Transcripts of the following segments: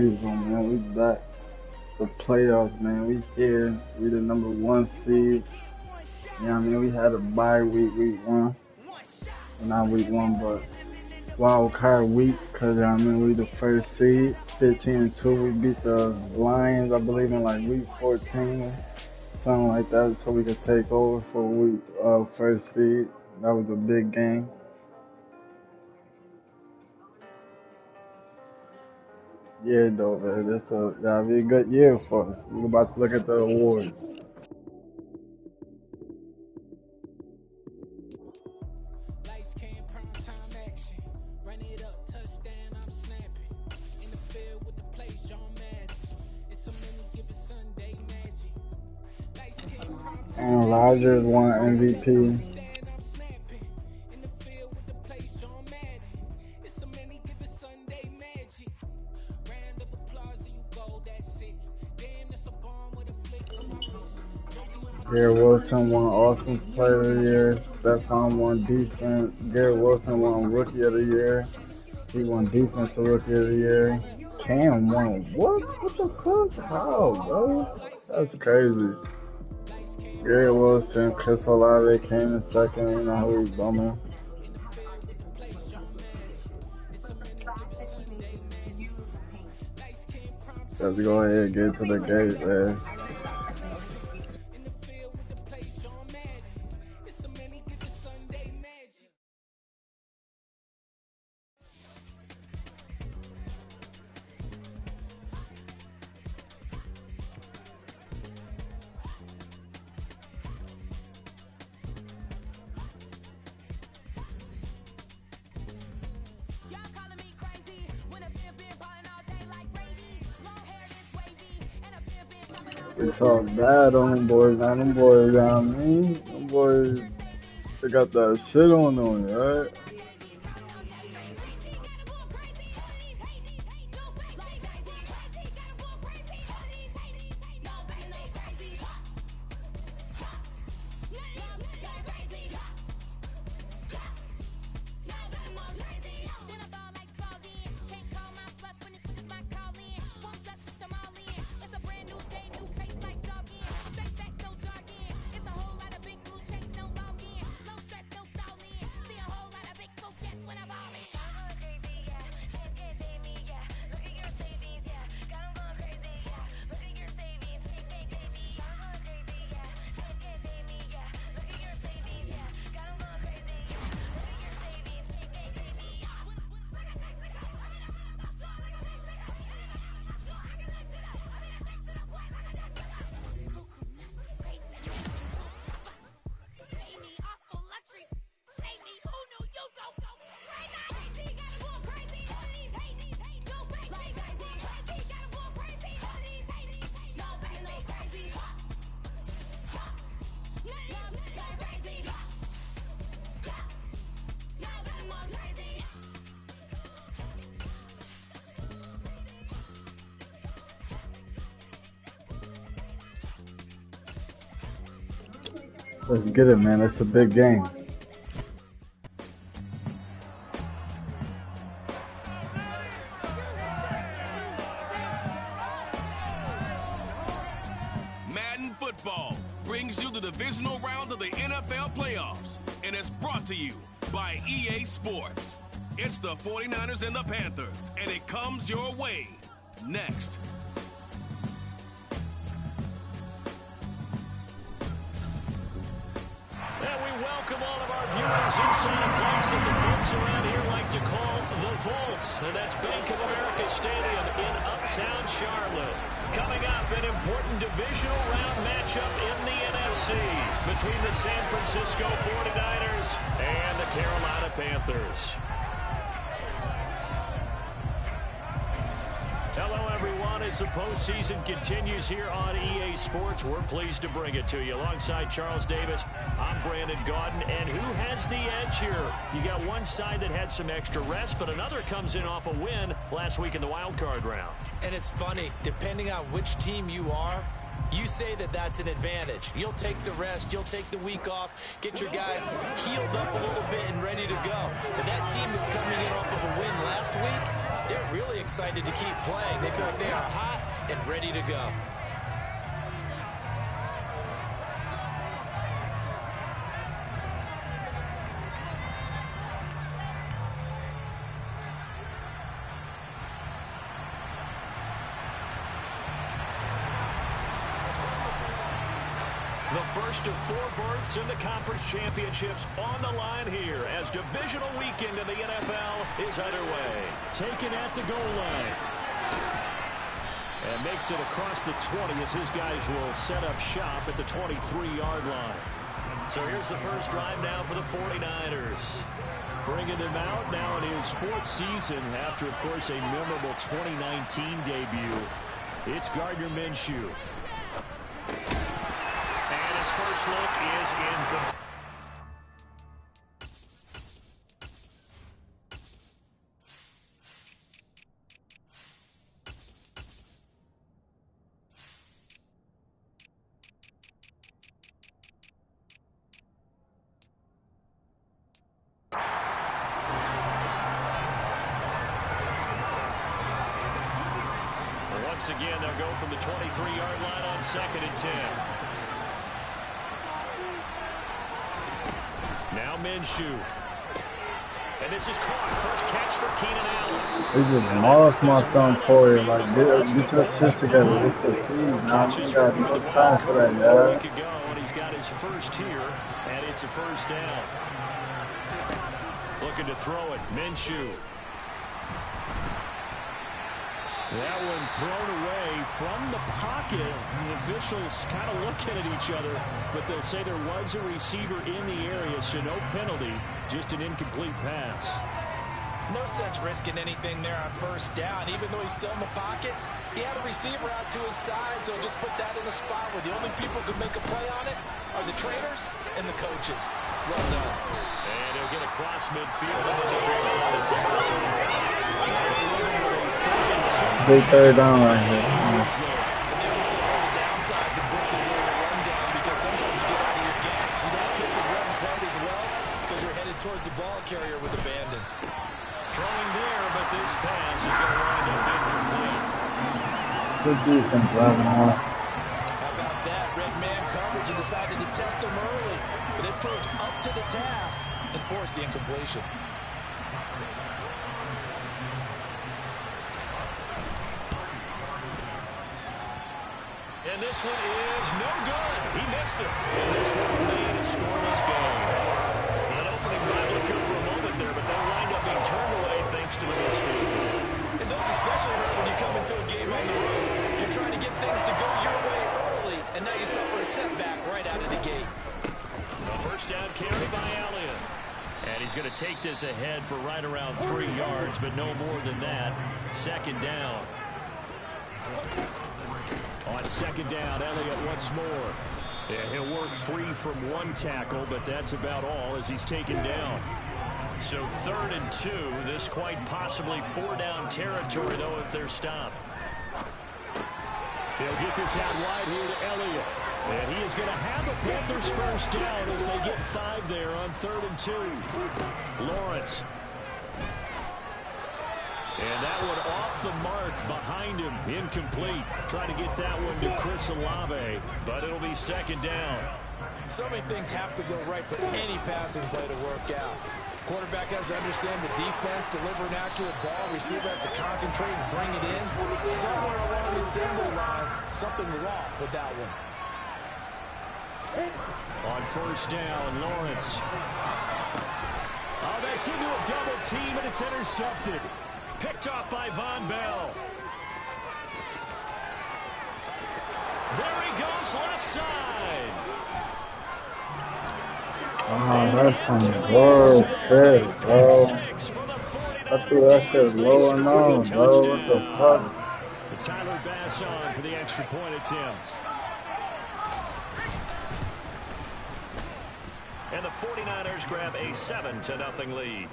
season, man. We back. The playoffs, man. We here. We the #1 seed. You know what I mean? We had a bye week 1. Not week 1, but wild card week. Because, I mean, we the first seed. 15-2. We beat the Lions, I believe, in like week 14. Something like that. So we could take over for week first seed. That was a big game. Yeah, though, man. This gotta be a good year for us. We're about to look at the awards. And Rodgers won MVP. Garrett Wilson won Offensive Player of the Year. Stephon won Defense. Garrett Wilson won Rookie of the Year. He won Defensive Rookie of the Year. Cam won what? What the fuck? How, bro? That's crazy. Garrett Wilson, Chris Olave came in second. You know who he's bumming. Let's go ahead and get to the gate, man. We talk bad on them boys, man. Them boys, you know what I mean? Them boys, they got that shit on them, right? Let's get it, man. It's a big game. Madden football brings you the divisional round of the NFL playoffs, and it's brought to you by EA Sports. It's the 49ers and the Panthers, and it comes your way next. Inside a place that the folks around here like to call the Vault, and that's Bank of America Stadium in Uptown Charlotte. Coming up, an important divisional round matchup in the NFC between the San Francisco 49ers and the Carolina Panthers. Hello, everyone. As the postseason continues here on EA Sports, we're pleased to bring it to you. Alongside Charles Davis, I'm Brandon Gaudin. And who has the edge here? You got one side that had some extra rest, but another comes in off a win last week in the wild card round. And it's funny, depending on which team you are, you say that that's an advantage. You'll take the rest, you'll take the week off, get your guys healed up a little bit and ready to go. But that team that's coming in off of a win last week, they're really excited to keep playing. They feel like they and ready to go. The first of 4 berths in the conference championships on the line here as divisional weekend in the NFL is underway. Taken at the goal line. And makes it across the 20 as his guys will set up shop at the 23-yard line. So here's the first drive now for the 49ers. Bringing them out now in his 4th season after, of course, a memorable 2019 debut. It's Gardner Minshew. First look is incomplete. Once again, they'll go from the 23-yard line on 2nd and 10. Now Minshew. And this is caught. First catch for Keenan Allen. They just lost my thumb for you. Like, get your shit together. It's the team. Now, you got no time for that, yeah. And he's got his first here, and it's a first down. Looking to throw it. Minshew. That one thrown away from the pocket. The officials kind of looking at each other, but they'll say there was a receiver in the area, so no penalty, just an incomplete pass. No sense risking anything there on first down. Even though he's still in the pocket, he had a receiver out to his side, so just put that in a spot where the only people who can make a play on it are the trainers and the coaches. Well done. And he'll get across midfield and then he'll bring out the territory. Big third down right here. And they also are the downsides of blitzing during a rundown because sometimes you get out of your gaps. You don't hit the run quite as well because you're headed towards the ball carrier with abandon. Throwing there, but this pass is going to wind up incomplete. Good defense, driving off. How about that? Red man coverage and decided to test him early, but it proved up to the task and forced the incompletion. And this one is no good. He missed it. And this one remained a scoreless game. That opening drive looked good for a moment there, but that wind up being turned away thanks to the misfield. And those especially hurt when you come into a game on the road. You're trying to get things to go your way early, and now you suffer a setback right out of the gate. A first down carry by Elliott. And he's going to take this ahead for right around 3 yards, but no more than that. Second down. On second down, Elliott once more. Yeah, he'll work free from one tackle, but that's about all as he's taken down. So 3rd and 2. This quite possibly 4-down territory, though, if they're stopped. They'll get this out wide here to Elliott. And he is going to have a Panthers first down as they get 5 there on 3rd and 2. Lawrence. And that one off the mark behind him. Incomplete. Trying to get that one to Chris Olave, but it'll be second down. So many things have to go right for any passing play to work out. Quarterback has to understand the defense, deliver an accurate ball. Receiver has to concentrate and bring it in. Somewhere along the assembly line, something was off with that one. On first down, Lawrence. Oh, that's into a double team, and it's intercepted. Picked off by Von Bell. There he goes, left side. Oh, that's some world shit, bro. I threw that shit low and low, bro. What the fuck? Tyler Bass on for the extra point attempt. And the 49ers grab a 7-0 lead.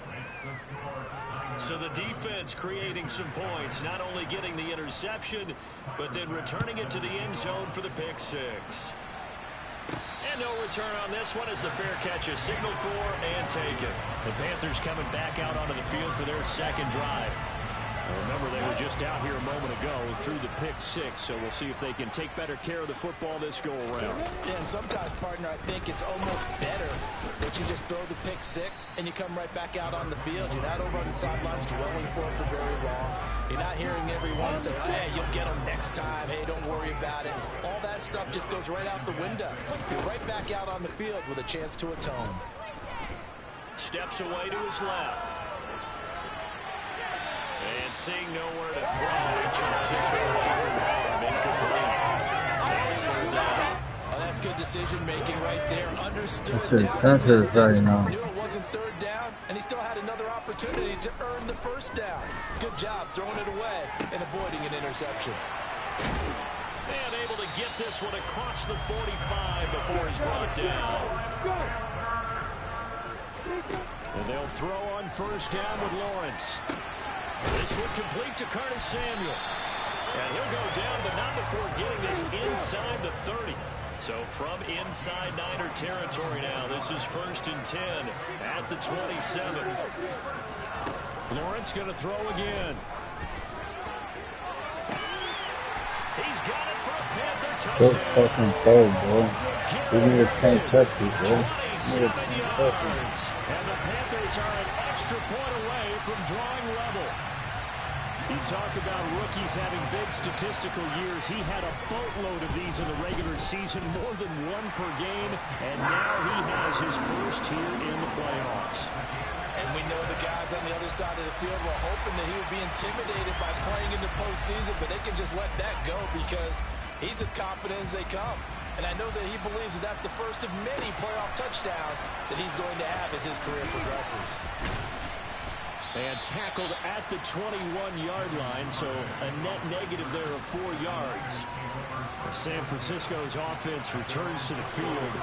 So the defense creating some points, not only getting the interception, but then returning it to the end zone for the pick six. And no return on this one as the fair catch is signaled for and taken. The Panthers coming back out onto the field for their second drive. Remember, they were just out here a moment ago through the pick six, so we'll see if they can take better care of the football this go-around. Yeah, and sometimes, partner, I think it's almost better that you just throw the pick six and you come right back out on the field. You're not over on the sidelines dwelling for it for very long. You're not hearing everyone say, hey, you'll get them next time. Hey, don't worry about it. All that stuff just goes right out the window. You're right back out on the field with a chance to atone. Steps away to his left. And seeing nowhere to throw, chances away from home. Incomplete. Oh, that's good decision-making right there. Understood. That's it, Knew it wasn't third down, and he still had another opportunity to earn the first down. Good job throwing it away and avoiding an interception. And able to get this one across the 45 before he's brought down. And they'll throw on first down with Lawrence. This one complete to Curtis Samuel. And he'll go down, but not before getting this inside the 30. So from inside Niner territory now, this is 1st and 10 at the 27. Lawrence going to throw again. He's got it for a Panther touchdown. That's fucking cold, bro. We need to can't touch it, bro. 27 yards. And the Panthers are an extra point away from drawing level. You talk about rookies having big statistical years. He had a boatload of these in the regular season, more than one per game, and now he has his first here in the playoffs. And we know the guys on the other side of the field were hoping that he would be intimidated by playing in the postseason, but they can just let that go because he's as confident as they come. And I know that he believes that that's the first of many playoff touchdowns that he's going to have as his career progresses. And tackled at the 21-yard line, so a net negative there of 4 yards. San Francisco's offense returns to the field.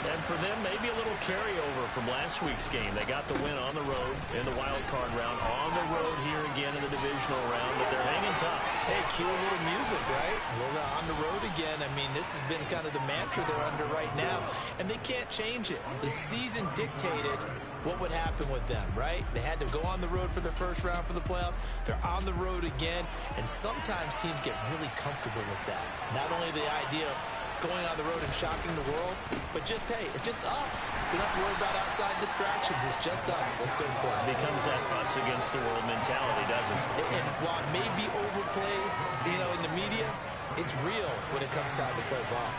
And for them, maybe a little carryover from last week's game. They got the win on the road in the wild card round, on the road here again in the divisional round, but they're hanging tough. Hey, cue a little music, right? We're on the road again. I mean, this has been kind of the mantra they're under right now, and they can't change it. The season dictated what would happen with them, right? They had to go on the road for the first round for the playoffs. They're on the road again, and sometimes teams get really comfortable with that. Not only the idea of going on the road and shocking the world, but just, hey, it's just us. We don't have to worry about outside distractions. It's just us. Let's go play. It becomes that us against the world mentality, doesn't it? And while it may be overplayed, in the media, it's real when it comes time to play ball.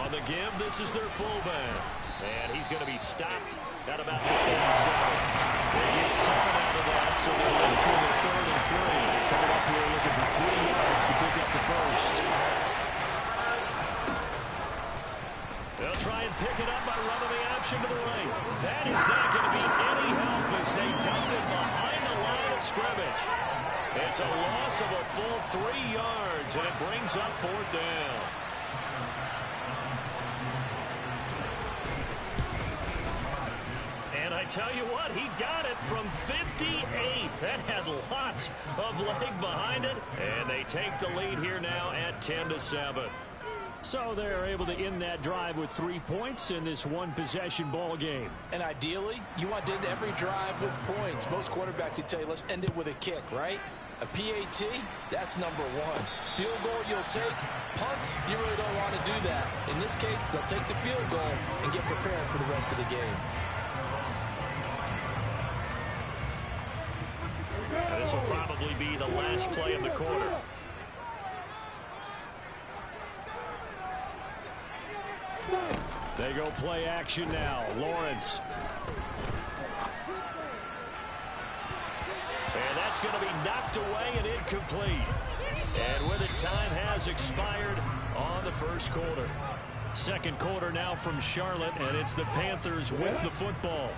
On the give, this is their fullback. And he's going to be stopped at about the 47. They get 7 out of that, so they're in for the 3rd and 3. Coming up here looking for 3 yards to pick up the first. They'll try and pick it up by running the option to the right. That is not going to be any help as they dump it behind the line of scrimmage. It's a loss of a full 3 yards, and it brings up 4th down. And I tell you what, he got it from 58. That had lots of leg behind it. And they take the lead here now at 10-7. So they're able to end that drive with 3 points in this one-possession ball game. And ideally, you want to end every drive with points. Most quarterbacks would tell you, let's end it with a kick, right? A PAT, that's number 1. Field goal, you'll take. Punts, you really don't want to do that. In this case, they'll take the field goal and get prepared for the rest of the game. This will probably be the last play of the quarter. They go play action now. Lawrence. And that's going to be knocked away and incomplete. And with it, time has expired on the first quarter. Second quarter now from Charlotte, and it's the Panthers with the football.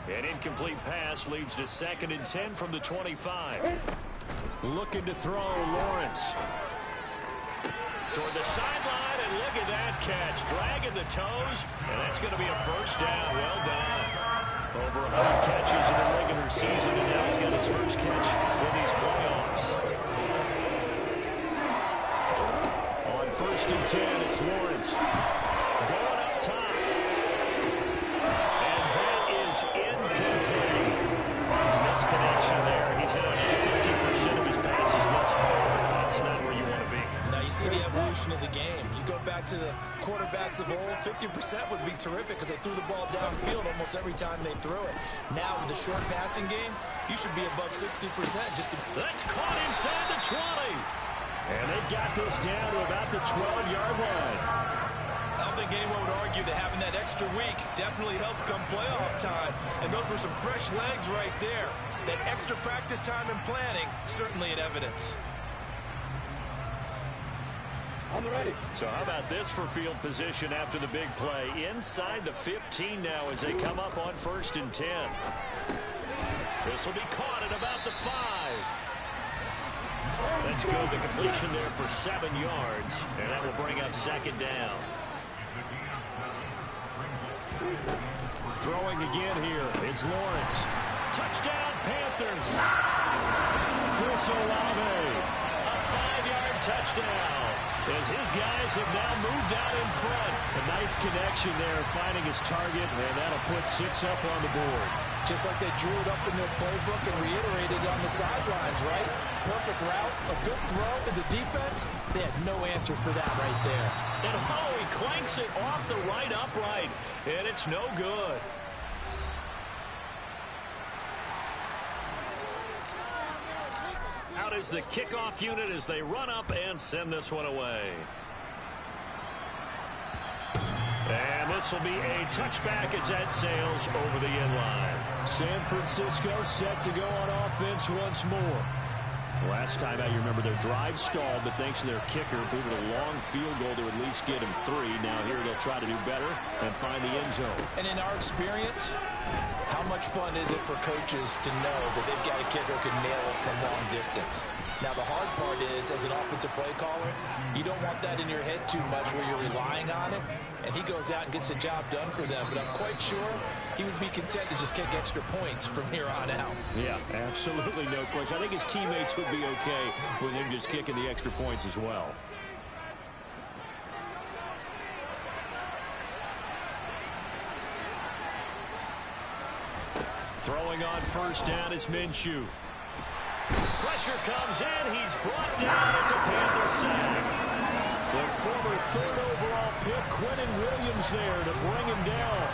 An incomplete pass leads to 2nd and 10 from the 25. Looking to throw, Lawrence. Toward the sideline, and look at that catch. Dragging the toes, and that's going to be a first down. Well done. Over 100 catches in the regular season, and now he's got his first catch in these playoffs. On 1st and 10, it's Lawrence. Going up top. And that is connection there. He's hit on just 50% of his passes thus far. That's not where you want to be. Now you see the evolution of the game. You go back to the quarterbacks of old, 50% would be terrific because they threw the ball downfield almost every time they threw it. Now with the short passing game, you should be above 60% just to... That's caught inside the 20. And they've got this down to about the 12-yard line. I don't think anyone would argue that having that extra week definitely helps come playoff time. And those were some fresh legs right there. That extra practice time and planning, certainly in evidence. On the ready. So how about this for field position after the big play? Inside the 15 now as they come up on 1st and 10. This will be caught at about the 5. Let's go. The completion there for 7 yards. And that will bring up 2nd down. Throwing again here. It's Lawrence. Touchdown, Panthers. Chris Olave. A 5-yard touchdown. As his guys have now moved out in front. A nice connection there, finding his target, and that'll put 6 up on the board. Just like they drew it up in their playbook and reiterated on the sidelines, right? Perfect route, a good throw to the defense. They had no answer for that right there. And oh, he clanks it off the right upright, and it's no good. Out is the kickoff unit as they run up and send this one away. And this will be a touchback as that sails over the end line. San Francisco set to go on offense once more. Last time out, you remember their drive stalled, but thanks to their kicker, booted a long field goal to at least get him 3. Now here they'll try to do better and find the end zone. And in our experience, how much fun is it for coaches to know that they've got a kicker who can nail it from long distance? Now, the hard part is, as an offensive play caller, you don't want that in your head too much where you're relying on it, and he goes out and gets the job done for them. But I'm quite sure he would be content to just kick extra points from here on out. Yeah, absolutely no question. I think his teammates would be okay with him just kicking the extra points as well. Throwing on 1st down is Minshew. Pressure comes in. He's brought down. It's a Panther sack. The former 3rd overall pick, Quentin Williams, there to bring him down.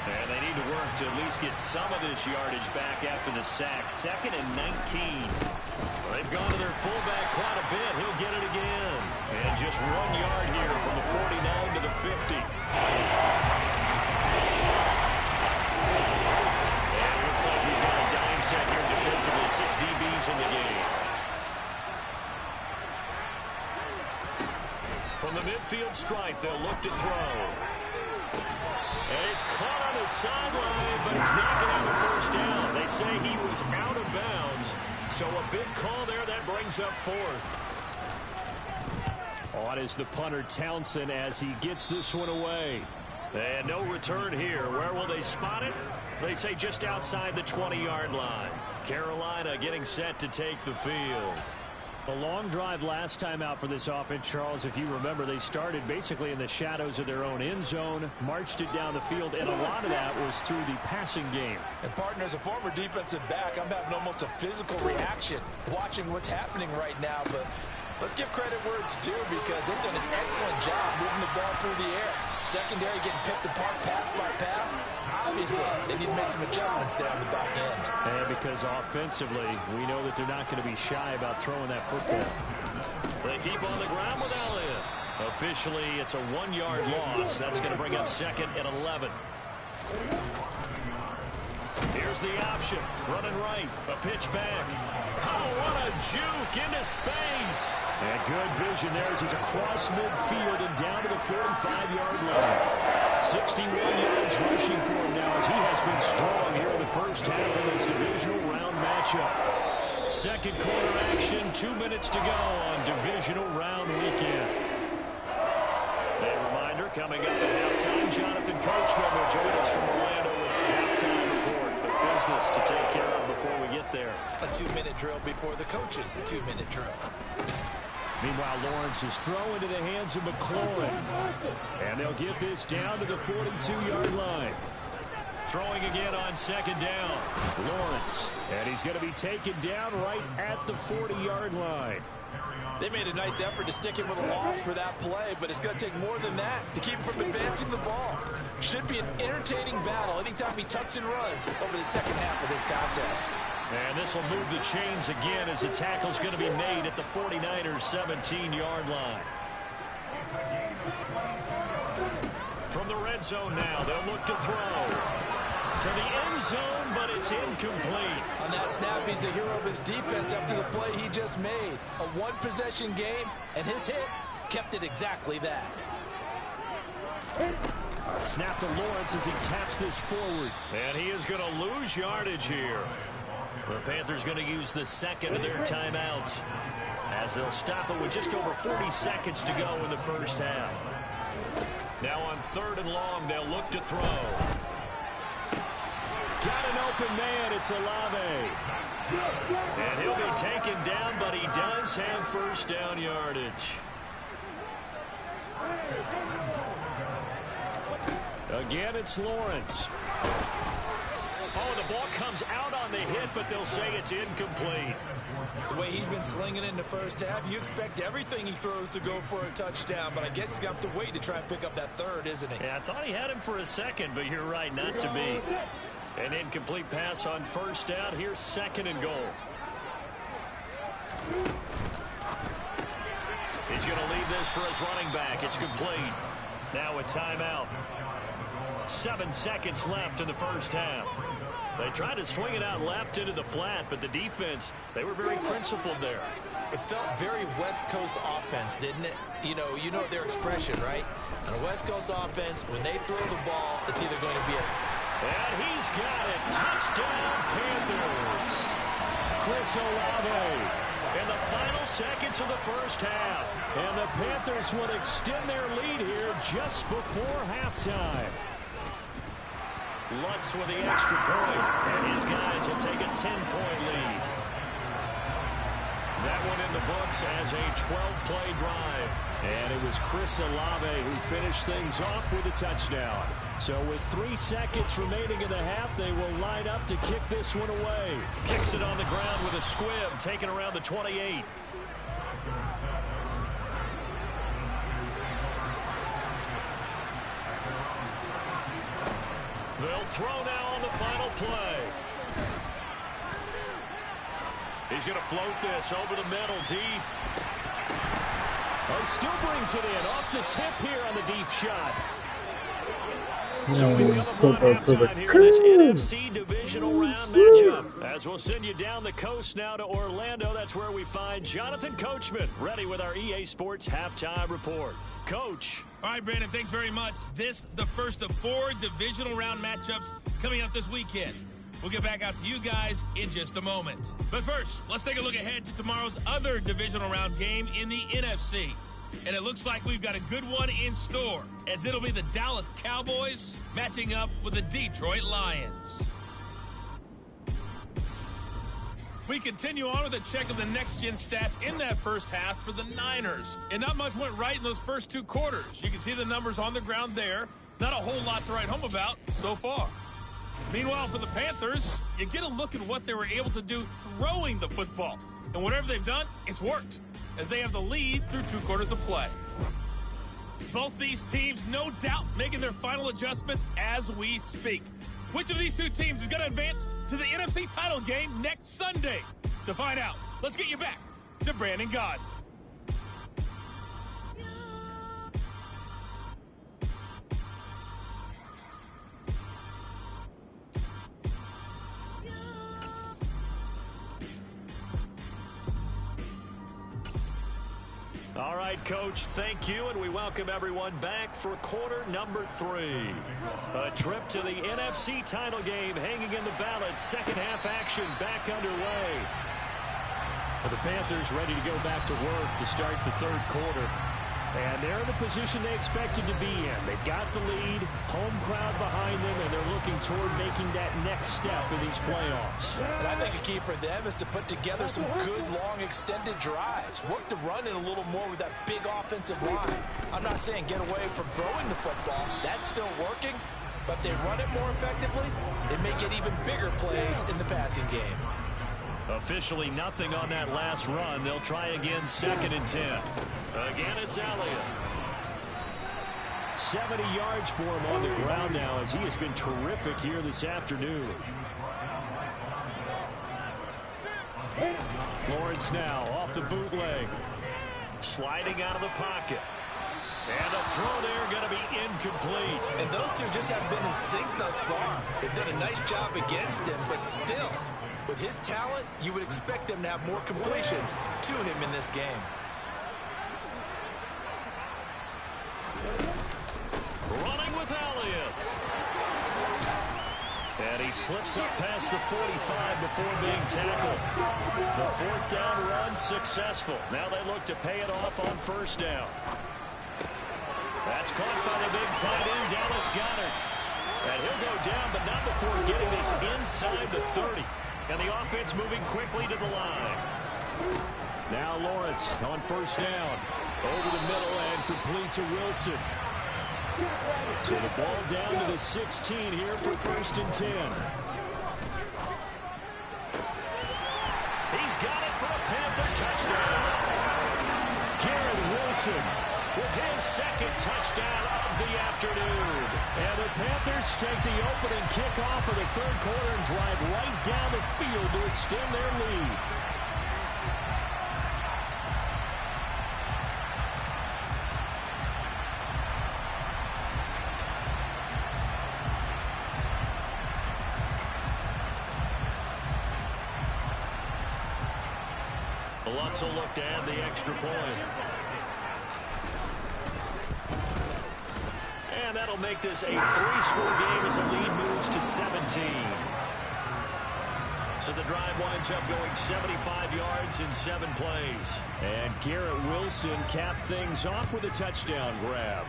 And they need to work to at least get some of this yardage back after the sack. 2nd and 19. They've gone to their fullback quite a bit. He'll get it again. And just 1 yard here from the 49 to the 50. And it looks like we've got a dime set here defensively. 6 DBs in the game. From the midfield stripe, they'll look to throw. And he's caught on the sideline, but he's not going to have a 1st down. They say he was out of bounds. So a big call there that brings up 4th. On is the punter Townsend as he gets this one away. And no return here. Where will they spot it? They say just outside the 20-yard line. Carolina getting set to take the field. A long drive last time out for this offense, Charles. If you remember, they started basically in the shadows of their own end zone, marched it down the field, and a lot of that was through the passing game. And, partner, as a former defensive back, I'm having almost a physical reaction watching what's happening right now. But let's give credit where it's due because they've done an excellent job moving the ball through the air. Secondary getting picked apart pass by pass. Obviously, they need to make some adjustments there on the back end. And because offensively, we know that they're not going to be shy about throwing that football. They keep on the ground with Elliott. Officially, it's a 1-yard loss. That's going to bring up 2nd and 11. Here's the option. Running right. A pitch back. Oh, what a juke into space. And good vision there as he's across midfield and down to the 45-yard line. 61 yards rushing for him now as he has been strong here in the first half of this divisional round matchup. 2nd quarter action, 2 minutes to go on divisional round weekend. A reminder, coming up at halftime, Jonathan Coachman will join us from Orlando with our halftime report. But business to take care of before we get there. A 2-minute drill before the coach's 2-minute drill. Meanwhile, Lawrence is thrown into the hands of McLaurin. And they'll get this down to the 42-yard line. Throwing again on second down. Lawrence. And he's going to be taken down right at the 40-yard line. They made a nice effort to stick him with a loss for that play, but it's going to take more than that to keep him from advancing the ball. Should be an entertaining battle anytime he tucks and runs over the second half of this contest. And this will move the chains again as the tackle's going to be made at the 49ers' 17-yard line. From the red zone now, they'll look to throw. To the end zone, but it's incomplete. On that snap, he's the hero of his defense up to the play he just made. A one-possession game, and his hit kept it exactly that. A snap to Lawrence as he taps this forward. And he is going to lose yardage here. The Panthers going to use the second of their timeouts as they'll stop it with just over 40 seconds to go in the first half. Now on 3rd and long, they'll look to throw. Got an open man. It's Olave. And he'll be taken down, but he does have first down yardage. Again, it's Lawrence. Oh, the ball comes out on the hit, but they'll say it's incomplete. The way he's been slinging it in the first half, you expect everything he throws to go for a touchdown, but I guess he's going to have to wait to try and pick up that third, isn't he? Yeah, I thought he had him for a second, but you're right, not to be. An incomplete pass on first down. Here's 2nd and goal. He's going to leave this for his running back. It's complete. Now a timeout. 7 seconds left in the first half. They tried to swing it out left into the flat, but the defense, they were very principled there. It felt very West Coast offense, didn't it? You know their expression, right? On a West Coast offense, when they throw the ball, it's either going to be a... And he's got it. Touchdown, Panthers. Chris Olave in the final seconds of the first half. And the Panthers will extend their lead here just before halftime. Lutz with the extra point, and his guys will take a 10-point lead. That one in the books as a 12-play drive. And it was Chris Olave who finished things off with a touchdown. So with 3 seconds remaining in the half, they will line up to kick this one away. Kicks it on the ground with a squib, taken around the 28. They'll throw now on the final play. He's going to float this over the middle, deep. Oh, still brings it in off the tip here on the deep shot. So we've come upon halftime here in this NFC Divisional Round matchup. As we'll send you down the coast now to Orlando, that's where we find Jonathan Coachman, ready with our EA Sports Halftime Report. Coach. All right, Brandon, thanks very much. This, the first of 4 Divisional Round matchups coming up this weekend. We'll get back out to you guys in just a moment. But first, let's take a look ahead to tomorrow's other Divisional Round game in the NFC. And it looks like we've got a good one in store, as it'll be the Dallas Cowboys matching up with the Detroit Lions. We continue on with a check of the next-gen stats in that first half for the Niners. And not much went right in those first 2 quarters. You can see the numbers on the ground there. Not a whole lot to write home about so far. Meanwhile, for the Panthers, you get a look at what they were able to do throwing the football. And whatever they've done, it's worked, as they have the lead through 2 quarters of play. Both these teams, no doubt, making their final adjustments as we speak. Which of these 2 teams is going to advance to the NFC title game next Sunday? To find out, let's get you back to Brandon God. All right, Coach, thank you, and we welcome everyone back for quarter number 3. A trip to the NFC title game hanging in the balance. Second half action back underway. The Panthers ready to go back to work to start the 3rd quarter. And they're in the position they expected to be in. They've got the lead, home crowd behind them, and they're looking toward making that next step in these playoffs. And I think a key for them is to put together some good, long, extended drives. Work the run in a little more with that big offensive line. I'm not saying get away from throwing the football. That's still working. but they run it more effectively, they may get even bigger plays in the passing game. Officially nothing on that last run. They'll try again, 2nd and 10. Again, it's Elliott. 70 yards for him on the ground now as he has been terrific here this afternoon. Lawrence now off the bootleg. Sliding out of the pocket. And a throw there going to be incomplete. And those two just haven't been in sync thus far. They've done a nice job against him, but still, with his talent, you would expect them to have more completions to him in this game. Running with Elliott. And he slips up past the 45 before being tackled. The 4th down run successful. Now they look to pay it off on 1st down. That's caught by the big tight end, Dallas Goedert. And he'll go down, but not before getting this inside the 30. And the offense moving quickly to the line. Now Lawrence on 1st down. Over the middle and complete to Wilson. So the ball down to the 16 here for 1st and 10. He's got it for a Panther touchdown. Garrett Wilson with his 2nd touchdown of the afternoon. And the Panthers take the opening kickoff of the 3rd quarter and drive right down the field to extend their lead. Lutz will look to add the extra point. And that'll make this a 3-score game as the lead moves to 17. So the drive winds up going 75 yards in 7 plays. And Garrett Wilson capped things off with a touchdown grab.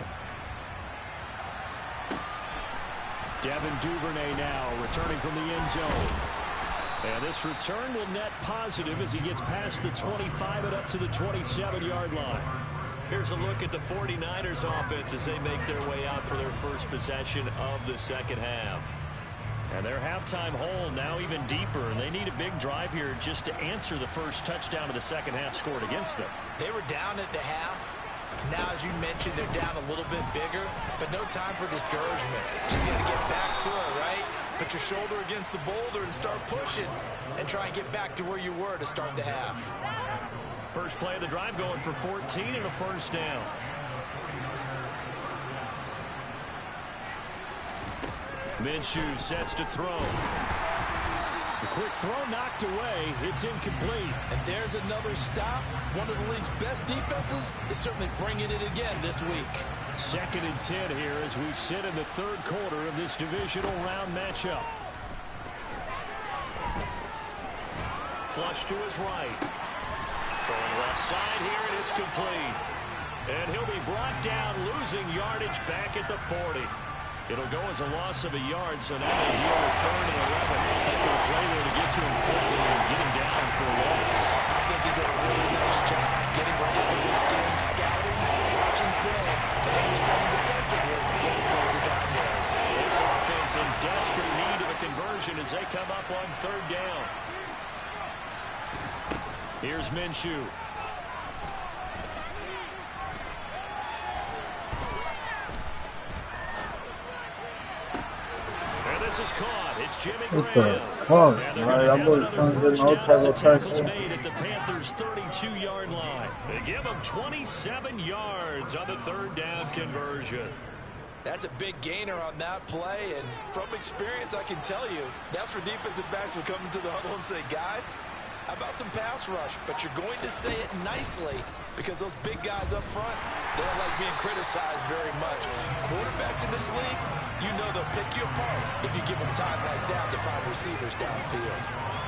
Devin Duvernay now returning from the end zone. And this return will net positive as he gets past the 25 and up to the 27-yard line. Here's a look at the 49ers offense as they make their way out for their first possession of the 2nd half. And their halftime hole now even deeper, and they need a big drive here just to answer the first touchdown of the 2nd half scored against them. They were down at the half. Now, as you mentioned, they're down a little bit bigger, but no time for discouragement. Just got to get back to it, right? Put your shoulder against the boulder and start pushing and try and get back to where you were to start the half. First play of the drive going for 14 and a 1st down. Minshew sets to throw. The quick throw knocked away. It's incomplete. And there's another stop. One of the league's best defenses is certainly bringing it again this week. 2nd and 10 here as we sit in the 3rd quarter of this divisional round matchup. Flush to his right. Throwing left side here, and it's complete. And he'll be brought down, losing yardage back at the 40. It'll go as a loss of a yard, so now they deal with 3rd and 11. Heck of a play there to get to him quickly and get him down for a loss. I think they did a really nice job getting ready for this game, scouting, watching film, and understanding defensively what the play design was. This offense in desperate need of a conversion as they come up on 3rd down. Here's Minshew. This is caught. It's Jimmy Graham. And they're going to have another first down as the tackle's made at the Panthers' 32-yard line. They give them 27 yards on the 3rd down conversion. That's a big gainer on that play, and from experience, I can tell you, that's where defensive backs will come into the huddle and say, guys, how about some pass rush? But you're going to say it nicely because those big guys up front, they don't like being criticized very much. Quarterbacks in this league, you know they'll pick you apart if you give them time like that to find receivers downfield.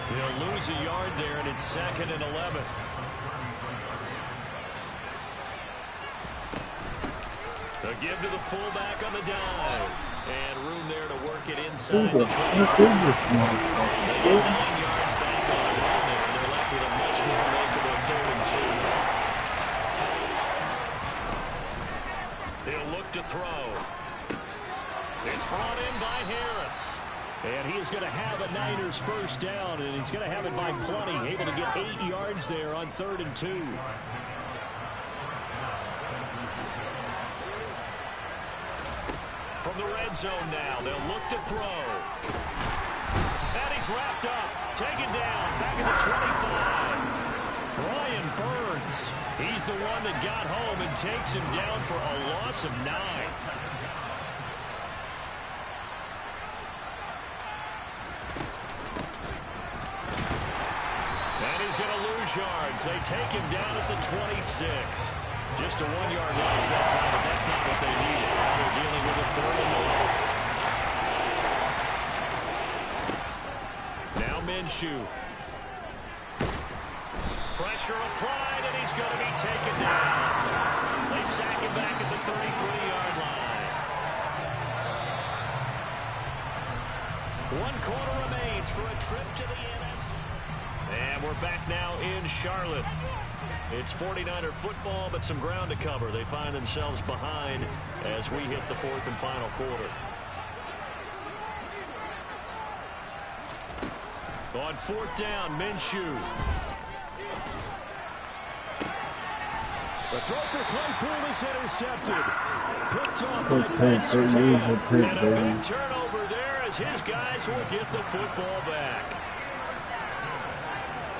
They'll lose a yard there, and it's 2nd and 11. A give to the fullback on the dive. And room there to work it inside the 20. They get 9 yards back on the run there, and they're left with a much more makeable 3rd and 2. They'll look to throw. It's brought in by his first down, and he's going to have it by plenty. Able to get 8 yards there on 3rd and 2. From the red zone now, they'll look to throw. And he's wrapped up, taken down, back at the 25. Brian Burns, he's the one that got home and takes him down for a loss of 9. And he's going to lose yards. They take him down at the 26. Just a 1-yard loss that time, but that's not what they needed. Now they're dealing with a 3rd and 1. Now Minshew. Pressure applied, and he's going to be taken down. They sack him back at the 33-yard line. 1 quarter remains for a trip to the NFC. And we're back now in Charlotte. It's 49er football, but some ground to cover. They find themselves behind as we hit the 4th and final quarter. On 4th down, Minshew. The throw for Claypool is intercepted. Picked off by Benson. And a big turnover there as his guys will get the football back.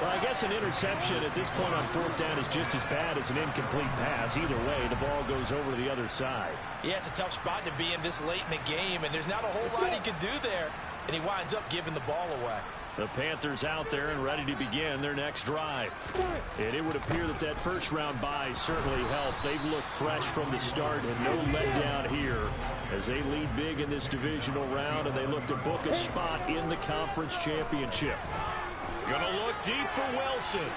Well, I guess an interception at this point on 4th down is just as bad as an incomplete pass. Either way, the ball goes over to the other side. Yeah, it's a tough spot to be in this late in the game, and there's not a whole lot he can do there. And he winds up giving the ball away. The Panthers out there and ready to begin their next drive. And it would appear that that first-round bye certainly helped. They've looked fresh from the start and no letdown here as they lead big in this divisional round, and they look to book a spot in the conference championship. Gonna look deep for Wilson. And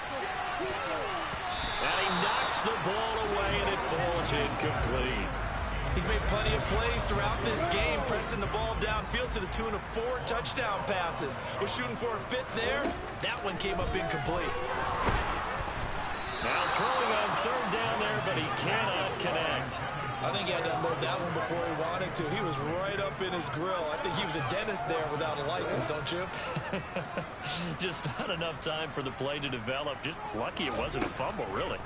he knocks the ball away, and it falls incomplete. He's made plenty of plays throughout this game, pressing the ball downfield to the tune of 4 touchdown passes. Was shooting for a 5th there. That one came up incomplete. Now throwing on 3rd down there, but he cannot connect. I think he had to unload that one before he wanted to. He was right up in his grill. I think he was a dentist there without a license, don't you? Just not enough time for the play to develop. Just lucky it wasn't a fumble, really.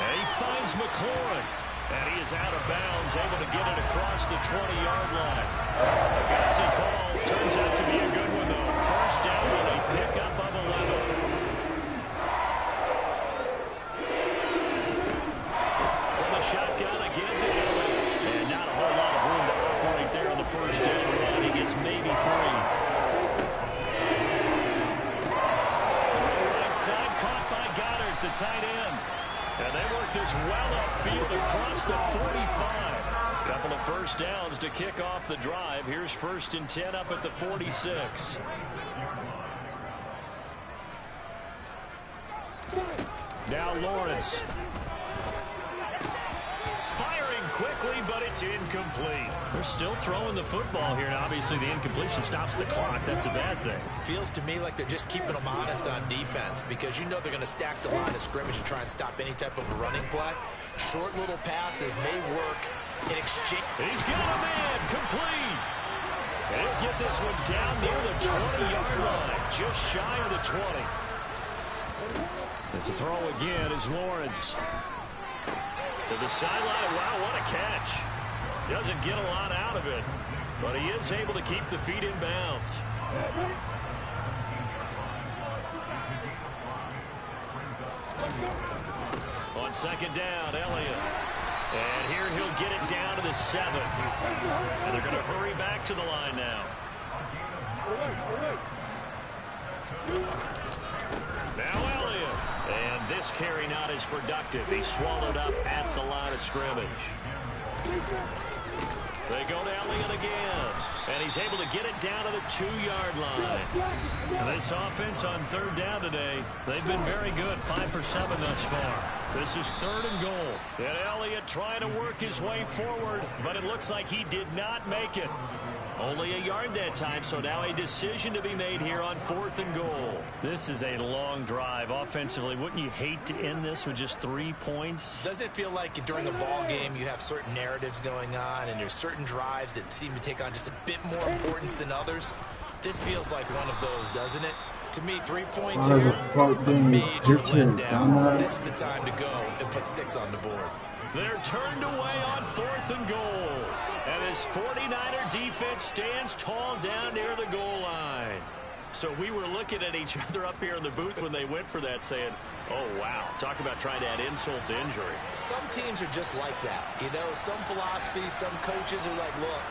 And he finds McLaurin. And he is out of bounds, able to get it across the 20-yard line. A gutsy call. Turns out to be a good one, though. First down with a pickup of 11. Shotgun again to Elliott. And not a whole lot of room to operate there on the first down run. He gets maybe 3. Right side caught by Goddard, the tight end. And they work this well upfield across the 45. Couple of first downs to kick off the drive. Here's 1st and 10 up at the 46. Now Lawrence. Quickly, but it's incomplete. They're still throwing the football here, and obviously the incompletion stops the clock. That's a bad thing. Feels to me like they're just keeping them honest on defense because you know they're going to stack the line of scrimmage and try and stop any type of a running play. Short little passes may work in exchange. He's got a man complete. And he'll get this one down near the 20-yard line, just shy of the 20. And to throw again is Lawrence. To the sideline. Wow, what a catch. Doesn't get a lot out of it, but he is able to keep the feet in bounds. On 2nd down, Elliott. And here he'll get it down to the 7. And they're going to hurry back to the line now. Now Elliott. And this carry not as productive. He's swallowed up at the line of scrimmage. They go to Elliott again. And he's able to get it down to the 2-yard line. And this offense on 3rd down today, they've been very good. 5 for 7 thus far. This is 3rd and goal. And Elliott trying to work his way forward, but it looks like he did not make it. Only a yard that time, so now a decision to be made here on 4th and goal. This is a long drive offensively. Wouldn't you hate to end this with just 3 points? Doesn't it feel like during a ball game you have certain narratives going on and there's certain drives that seem to take on just a bit more importance than others? This feels like one of those, doesn't it? To me, 3 points here, a major letdown. This is the time to go and put 6 on the board. They're turned away on 4th and goal. And his 49er defense stands tall down near the goal line. So we were looking at each other up here in the booth when they went for that saying, oh, wow. Talk about trying to add insult to injury. Some teams are just like that. You know, some philosophies, some coaches are like, look,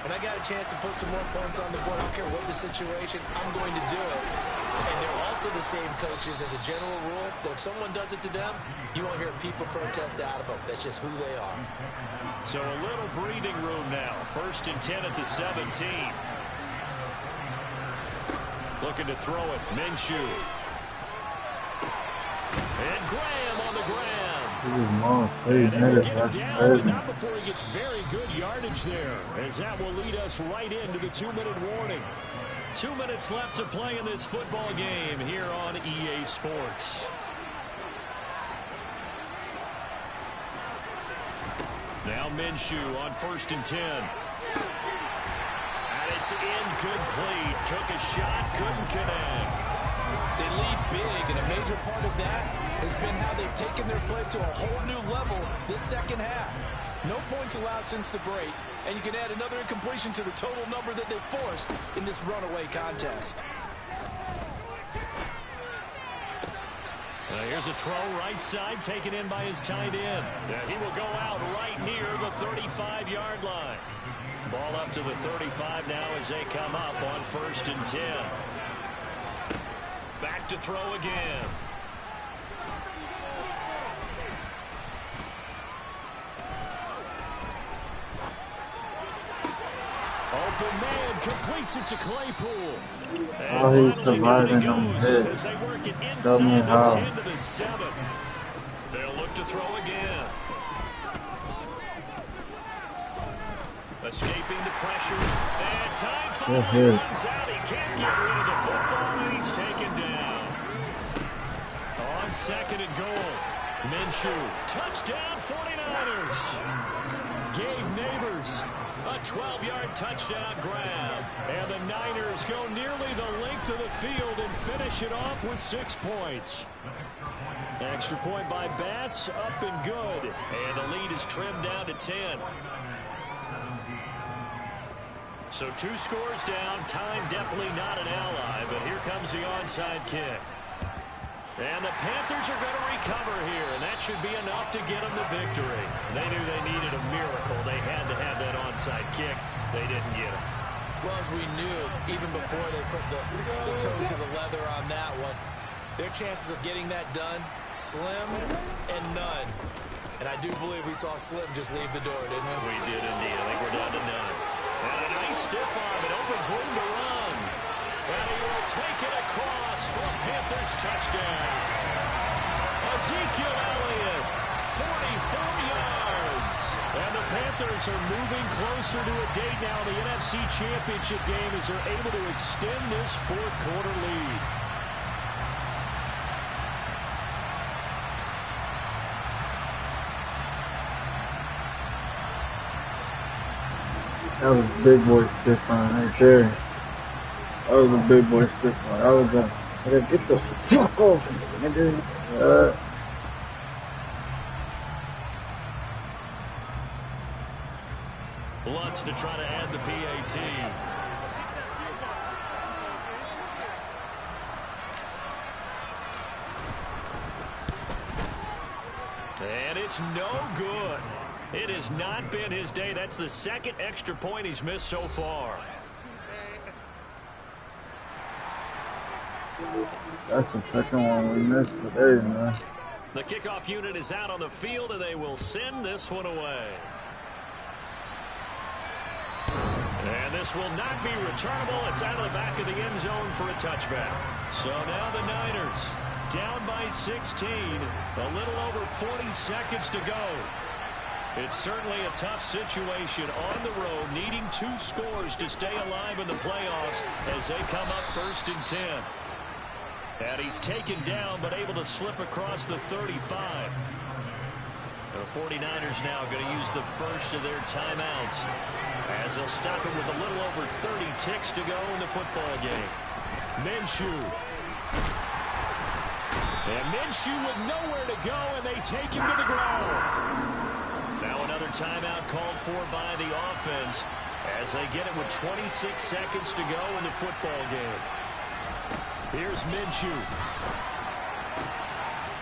when I got a chance to put some more points on the board, I don't care what the situation, I'm going to do it. And they're also the same coaches as a general rule that if someone does it to them, you won't hear people protest out of them. That's just who they are. So a little breathing room now. 1st and 10 at the 17. Looking to throw it. Minshew. And Graham on the ground. And they will get him down, but not before he gets very good yardage there, as that will lead us right into the 2-minute warning. 2 minutes left to play in this football game here on EA Sports. Now Minshew on 1st and 10. And it's incomplete. Took a shot, couldn't connect. They lead big, and a major part of that has been how they've taken their play to a whole new level this second half. No points allowed since the break, and you can add another incompletion to the total number that they've forced in this runaway contest. Here's a throw right side taken in by his tight end. Yeah, he will go out right near the 35-yard line. Ball up to the 35 now as they come up on 1st and 10. Back to throw again. Open man completes it to Claypool. Oh, he's surviving them hit. As they work it Tell me inside how. the 10 to the 7. They'll look to throw again. Escaping the pressure. And time finally runs out. He can't get rid of the football, and he's taken down. On 2nd and goal. Minshew. Touchdown 49ers. Gabe Neighbors. A 12-yard touchdown grab. And the Niners go nearly the length of the field and finish it off with 6 points. Extra point by Bass, up and good. And the lead is trimmed down to 10. So 2 scores down. Time definitely not an ally, but here comes the onside kick. And the Panthers are going to recover here, and that should be enough to get them the victory. They knew they needed a miracle. They had to have that onside kick. They didn't get it. Well, as we knew, even before they put the toe to the leather on that one, their chances of getting that done, slim and none. And I do believe we saw Slim just leave the door, didn't we? We did indeed. I think we're down to none. And a nice stiff arm. It opens room to run. And he will take it across for a Panthers touchdown. Ezekiel Elliott, 44 yards. And the Panthers are moving closer to a date now in the NFC Championship game as they're able to extend this 4th quarter lead. That was a big boy stiff on right there. That was a big boy stiff on. That was a nigga, get the fuck off me, nigga. Lutz to try to add the PAT. And it's no good. It has not been his day. That's the 2nd extra point he's missed so far. That's the 2nd one we missed today, man. The kickoff unit is out on the field, and they will send this one away. And this will not be returnable. It's out of the back of the end zone for a touchback. So now the Niners down by 16. A little over 40 seconds to go. It's certainly a tough situation on the road, needing 2 scores to stay alive in the playoffs as they come up 1st and 10. And he's taken down, but able to slip across the 35. The 49ers now going to use the first of their timeouts as they'll stop him with a little over 30 ticks to go in the football game. Minshew. And Minshew with nowhere to go, and they take him to the ground. Now another timeout called for by the offense as they get it with 26 seconds to go in the football game. Here's Minshew.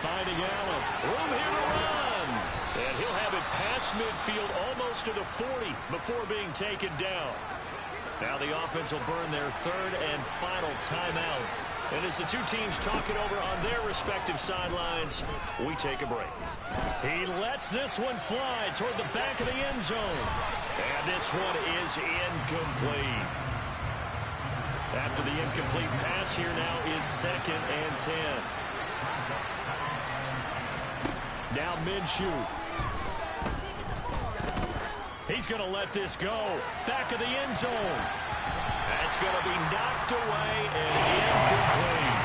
Finding Allen. Room here to run. And he'll have it past midfield almost to the 40 before being taken down. Now the offense will burn their 3rd and final timeout. And as the 2 teams talk it over on their respective sidelines, we take a break. He lets this one fly toward the back of the end zone. And this one is incomplete. After the incomplete pass, here now is 2nd and 10. Now Minshew. He's going to let this go. Back of the end zone. That's going to be knocked away and incomplete.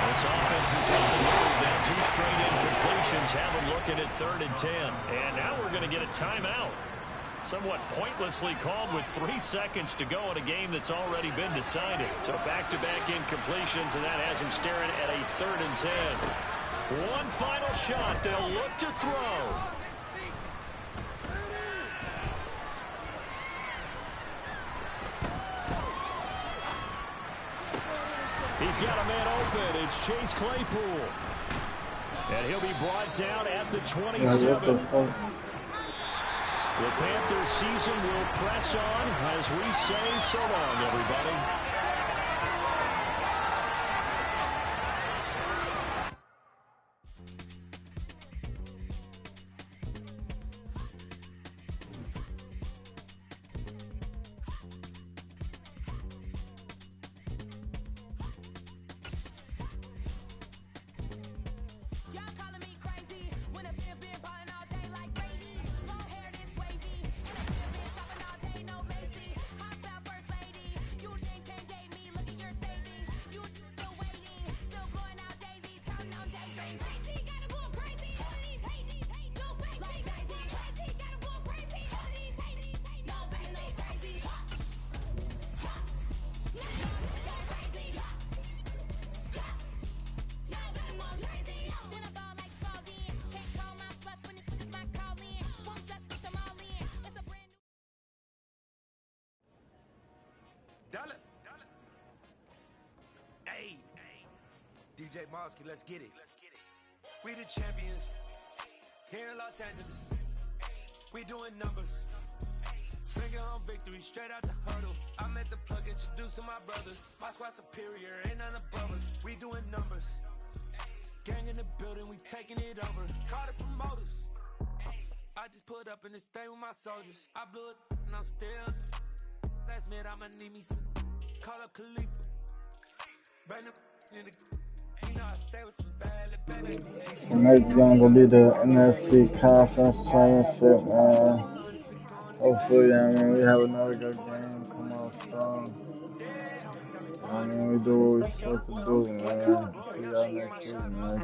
This offense was on the move. Then 2 straight incompletions have them looking at 3rd and 10. And now we're going to get a timeout. Somewhat pointlessly called with 3 seconds to go in a game that's already been decided. So back-to-back incompletions, and that has them staring at a 3rd and 10. One final shot. They'll look to throw. He's got a man open. It's Chase Claypool. And he'll be brought down at the 27. The Panthers season will press on as we say so long, everybody. Hey, DJ Mosky, let's get it. We the champions here in Los Angeles. We doing numbers. Finger on victory, straight out the huddle. I met the plug, introduced to my brothers. My squad superior, ain't none above us. We doing numbers. Gang in the building, we taking it over. Call the promoters. I just put up in this thing with my soldiers. I blew it and I'm still. Last minute, I'ma need me some. Call up Khalifa. Bring them in the. You know I stay with some bad baby. The next game gonna be the NFC Conference Championship, man. Hopefully, I mean, we have another good game. Come on strong. I mean, we do what we're supposed to do, man. See y'all next week, man.